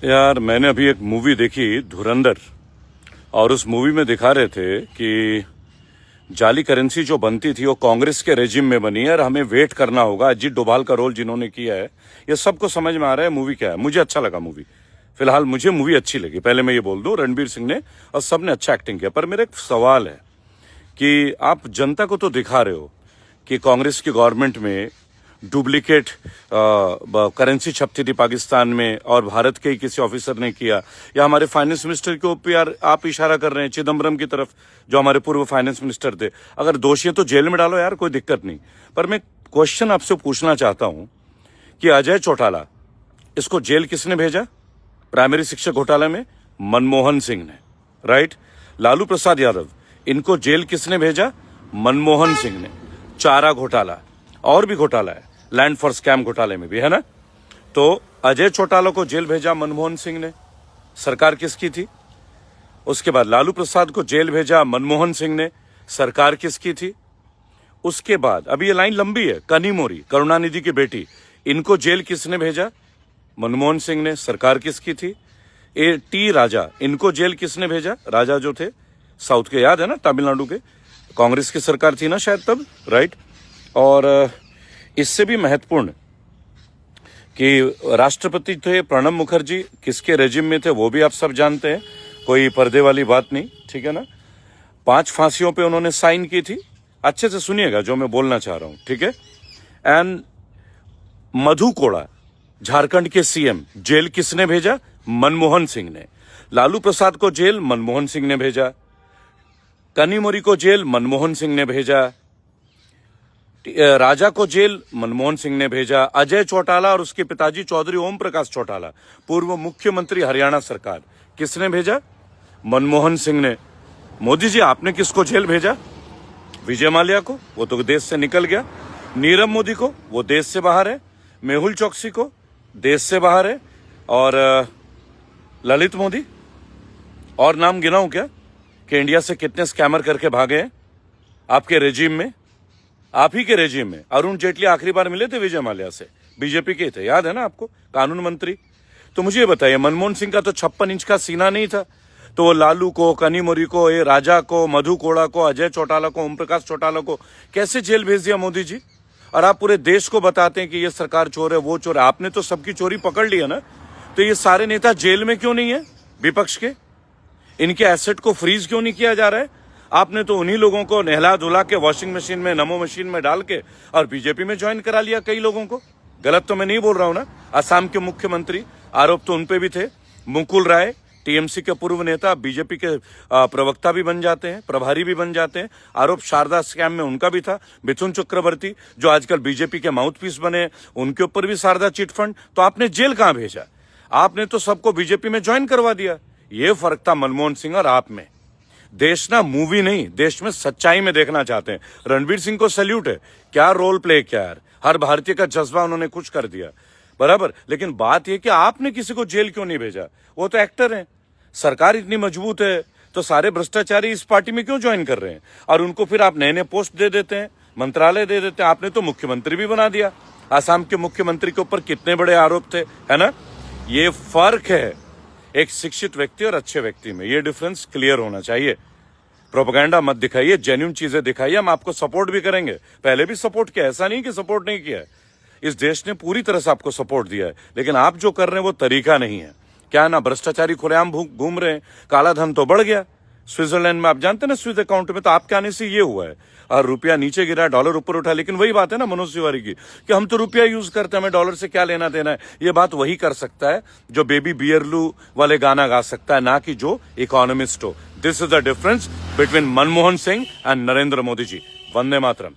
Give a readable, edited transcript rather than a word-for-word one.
यार मैंने अभी एक मूवी देखी धुरंधर, और उस मूवी में दिखा रहे थे कि जाली करेंसी जो बनती थी वो कांग्रेस के रेजिम में बनी है और हमें वेट करना होगा। अजीत डोभाल का रोल जिन्होंने किया है, ये सबको समझ में आ रहा है मूवी क्या है। मुझे अच्छा लगा मूवी, फिलहाल मुझे मूवी अच्छी लगी। पहले मैं ये बोल दूं, रणबीर सिंह ने और सबने अच्छा एक्टिंग किया। पर मेरा एक सवाल है कि आप जनता को तो दिखा रहे हो कि कांग्रेस की गवर्नमेंट में डुप्लीकेट करेंसी छपती थी पाकिस्तान में और भारत के ही किसी ऑफिसर ने किया, या हमारे फाइनेंस मिनिस्टर के ऊपर आप इशारा कर रहे हैं चिदम्बरम की तरफ, जो हमारे पूर्व फाइनेंस मिनिस्टर थे। अगर दोषी है तो जेल में डालो यार, कोई दिक्कत नहीं। पर मैं क्वेश्चन आपसे पूछना चाहता हूं कि अजय चौटाला, इसको जेल किसने भेजा? प्राइमरी शिक्षक घोटाले में मनमोहन सिंह ने, राइट। लालू प्रसाद यादव, इनको जेल किसने भेजा? मनमोहन सिंह ने। चारा घोटाला, और भी घोटाला है, लैंड फॉर स्कैम घोटाले में भी है ना। तो अजय चौटाला को जेल भेजा मनमोहन सिंह ने, सरकार किसकी थी? उसके बाद लालू प्रसाद को जेल भेजा मनमोहन सिंह ने, सरकार किसकी थी? उसके बाद अभी ये लाइन लंबी है, कनिमोरी करुणानिधि की बेटी, इनको जेल किसने भेजा? मनमोहन सिंह ने, सरकार किसकी थी? टी राजा, इनको जेल किसने भेजा? राजा जो थे साउथ के, याद है ना, तमिलनाडु के, कांग्रेस की सरकार थी ना शायद तब, राइट। और इससे भी महत्वपूर्ण कि राष्ट्रपति थे प्रणब मुखर्जी, किसके रेजिम में थे वो भी आप सब जानते हैं, कोई पर्दे वाली बात नहीं, ठीक है ना। 5 फांसियों पे उन्होंने साइन की थी। अच्छे से सुनिएगा जो मैं बोलना चाह रहा हूं, ठीक है। एंड मधु कोड़ा, झारखंड के सीएम, जेल किसने भेजा? मनमोहन सिंह ने। लालू प्रसाद को जेल मनमोहन सिंह ने भेजा। कनिमोरी को जेल मनमोहन सिंह ने भेजा। राजा को जेल मनमोहन सिंह ने भेजा। अजय चौटाला और उसके पिताजी चौधरी ओम प्रकाश चौटाला, पूर्व मुख्यमंत्री हरियाणा सरकार, किसने भेजा? मनमोहन सिंह ने। मोदी जी आपने किसको जेल भेजा? विजय माल्या को, वो तो देश से निकल गया। नीरव मोदी को, वो देश से बाहर है। मेहुल चौकसी को, देश से बाहर है। और ललित मोदी, और नाम गिनाऊं क्या कि इंडिया से कितने स्कैमर करके भागे हैं आपके रेजिम में, आप ही के रेजिम में। अरुण जेटली आखिरी बार मिले थे विजय माल्या से, बीजेपी के थे, याद है ना आपको, कानून मंत्री। तो मुझे ये बताइए, मनमोहन सिंह का तो 56 इंच का सीना नहीं था, तो वो लालू को, कनिमोरी को, ये राजा को, मधु कोड़ा को, अजय चौटाला को, ओम प्रकाश चौटाला को कैसे जेल भेज दिया मोदी जी? और आप पूरे देश को बताते हैं कि ये सरकार चोर है, वो चोर है। आपने तो सबकी चोरी पकड़ ली है ना, तो ये सारे नेता जेल में क्यों नहीं है विपक्ष के? इनके एसेट को फ्रीज क्यों नहीं किया जा रहा है? आपने तो उन्हीं लोगों को नहला धुला के वॉशिंग मशीन में, नमो मशीन में डाल के और बीजेपी में ज्वाइन करा लिया कई लोगों को। गलत तो मैं नहीं बोल रहा हूं ना। असम के मुख्यमंत्री, आरोप तो उनपे भी थे। मुकुल राय, टीएमसी के पूर्व नेता, बीजेपी के प्रवक्ता भी बन जाते हैं, प्रभारी भी बन जाते हैं। आरोप शारदा स्कैम में उनका भी था। मिथुन चक्रवर्ती, जो आजकल बीजेपी के माउथपीस बने, उनके ऊपर भी शारदा चिट फंड। तो आपने जेल कहां भेजा? आपने तो सबको बीजेपी में ज्वाइन करवा दिया। ये फर्क था मनमोहन सिंह और आप में। देश ना मूवी नहीं, देश में सच्चाई में देखना चाहते हैं। रणबीर सिंह को सैल्यूट है, क्या रोल प्ले किया यार, हर भारतीय का जज्बा उन्होंने कुछ कर दिया, बराबर। लेकिन बात यह कि आपने किसी को जेल क्यों नहीं भेजा? वो तो एक्टर हैं। सरकार इतनी मजबूत है तो सारे भ्रष्टाचारी इस पार्टी में क्यों ज्वाइन कर रहे हैं? और उनको फिर आप नए नए पोस्ट दे देते हैं, मंत्रालय दे देते हैं। आपने तो मुख्यमंत्री भी बना दिया। आसाम के मुख्यमंत्री के ऊपर कितने बड़े आरोप थे, है ना। ये फर्क है एक शिक्षित व्यक्ति और अच्छे व्यक्ति में, ये डिफरेंस क्लियर होना चाहिए। प्रोपेगेंडा मत दिखाइए, जेन्युइन चीजें दिखाइए, हम आपको सपोर्ट भी करेंगे। पहले भी सपोर्ट किया, ऐसा नहीं कि सपोर्ट नहीं किया है। इस देश ने पूरी तरह से आपको सपोर्ट दिया है, लेकिन आप जो कर रहे हैं वो तरीका नहीं है। क्या ना, भ्रष्टाचारी खुलेआम घूम रहे हैं, काला धन तो बढ़ गया। स्विट्जरलैंड में आप जानते हैं ना, स्विस अकाउंट में तो आपके आने से ये हुआ है, और रुपया नीचे गिरा, डॉलर ऊपर उठा। लेकिन वही बात है ना मनोज तिवारी की, कि हम तो रुपया यूज करते हैं, हमें डॉलर से क्या लेना देना है। ये बात वही कर सकता है जो बेबी बियरलू वाले गाना गा सकता है, ना कि जो इकोनॉमिस्ट हो। This is the difference between Manmohan Singh and Narendra Modi ji. वंदे मातरम।